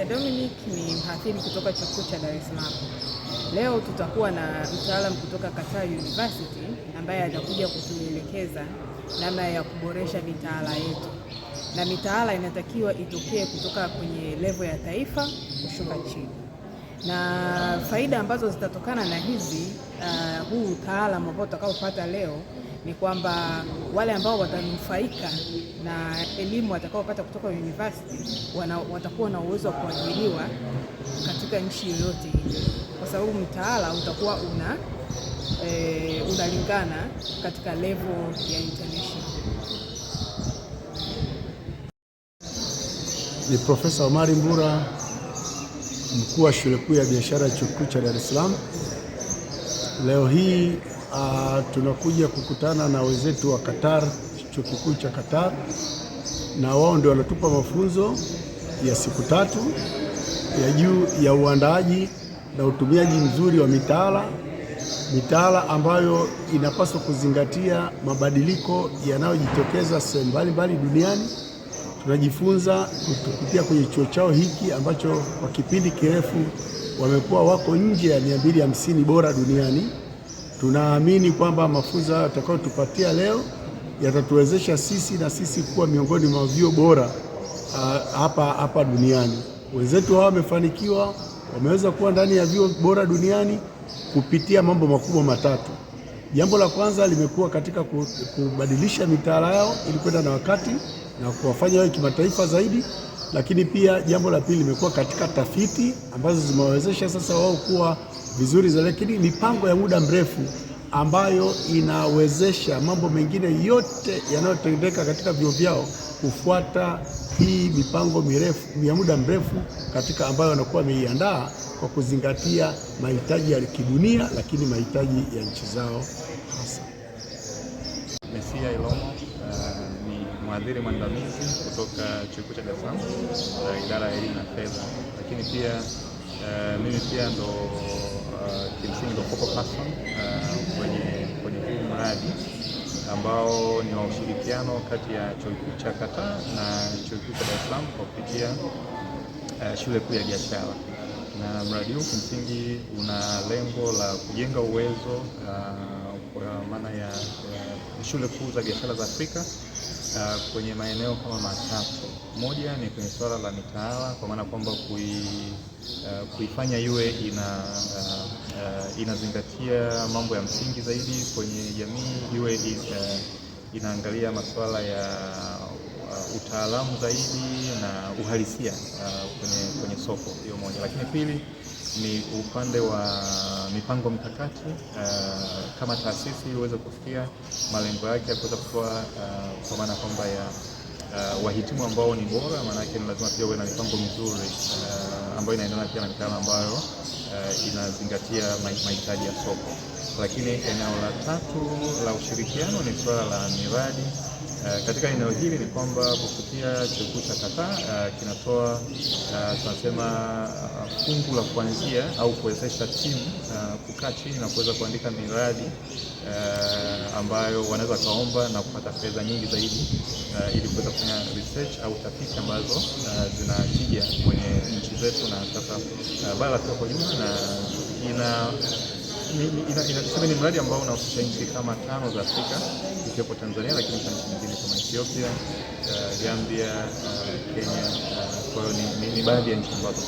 Dominic ni mhadhiri kutoka Chuo Kikuu cha Dar es Salaam. Leo tutakuwa na mtaalamu kutoka Qatar University ambaye atakuja kutuelekeza namna ya kuboresha mitaala yetu. Na mitaala inatakiwa itokee kutoka kwenye level ya taifa kushuka chini. Na faida ambazo zitatokana na hizi huu utaalamu ambao tutakaopata leo ni kwamba wale ambao watanufaika na elimu watakaopata kutoka university watakuwa na uwezo wa kuajiriwa katika nchi yoyote ile, kwa sababu mtaala utakuwa unalingana katika level ya international. Ni Profesa Omari Mbura, mkuu wa shule kuu ya biashara Chuo Kikuu cha Dar es Salaam. Leo hii tunakuja kukutana na wenzetu wa Qatar, Chuo Kikuu cha Qatar, na wao ndio wanatupa mafunzo ya siku 3 ya juu ya uandaaji na utumiaji mzuri wa mitaala ambayo inapaswa kuzingatia mabadiliko yanayojitokeza sehemu mbalimbali duniani. Tunajifunza kupitia kwenye chuo chao hiki ambacho kwa kipindi kirefu wamekuwa wako nje ya 250 bora duniani. Tunaamini kwamba mafunzo haya tutakayotupatia leo yatatuwezesha sisi kuwa miongoni mwa vyuo bora hapa duniani. Wenzetu hao wamefanikiwa, wameweza kuwa ndani ya vyuo bora duniani kupitia mambo makubwa matatu. Jambo la kwanza limekuwa katika kubadilisha mitaala yao ili kwenda na wakati na kuwafanya wawe kimataifa zaidi, lakini pia jambo la pili limekuwa katika tafiti ambazo zimewawezesha sasa wao kuwa vizuri zaidi, lakini mipango ya muda mrefu ambayo inawezesha mambo mengine yote yanayotendeka katika vyuo vyao kufuata hii mipango mirefu ya muda mrefu katika ambayo wanakuwa wameiandaa kwa kuzingatia mahitaji ya kidunia, lakini mahitaji ya nchi zao hasa. Mesia Ilomo ni mhadhiri mwandamizi kutoka Chuo Kikuu cha Dar es Salaam, idara ya elimu na fedha, lakini pia mimi pia ndo kimsingi ndo focal person kwenye huu mradi ambao ni wa ushirikiano kati ya Chuo Kikuu cha Qatar na Chuo Kikuu cha Dar es Salaam kwa kupitia shule kuu ya biashara. Na mradi huu kimsingi una lengo la kujenga uwezo kwa maana ya shule kuu za biashara za Afrika kwenye maeneo kama matatu. Moja ni kwenye swala la mitaala, kwa maana kwamba kuifanya iwe inazingatia mambo ya msingi zaidi kwenye jamii, iwe inaangalia masuala ya utaalamu zaidi na uhalisia kwenye soko, hiyo moja. Lakini pili ni upande wa mipango mikakati kama taasisi iweze kufikia malengo yake ya kuweza kutoa kwa maana kwamba ya wahitimu ambao ni bora. Maana yake ni lazima pia uwe na mipango mizuri ambayo inaendana pia na mitaala ambayo inazingatia mahitaji ya soko. Lakini eneo la tatu la ushirikiano ni swala la miradi. Katika eneo hili ni kwamba kupitia Chuo Kikuu cha Qatar kinatoa tunasema fungu la kuanzia au kuwezesha timu kukaa chini na kuweza kuandika miradi ambayo wanaweza kaomba na kupata fedha nyingi zaidi ili kuweza kufanya research au tafiti ambazo zinatija kwenye nchi zetu na sasa bara kwa jumla, na inasema ni mradi ambao unahusisha nchi kama 5 za Afrika ikiwepo Tanzania, lakini nchi nyingine kama Ethiopia, Gambia, Kenya. Kwa hiyo ni baadhi ya nchi ambazo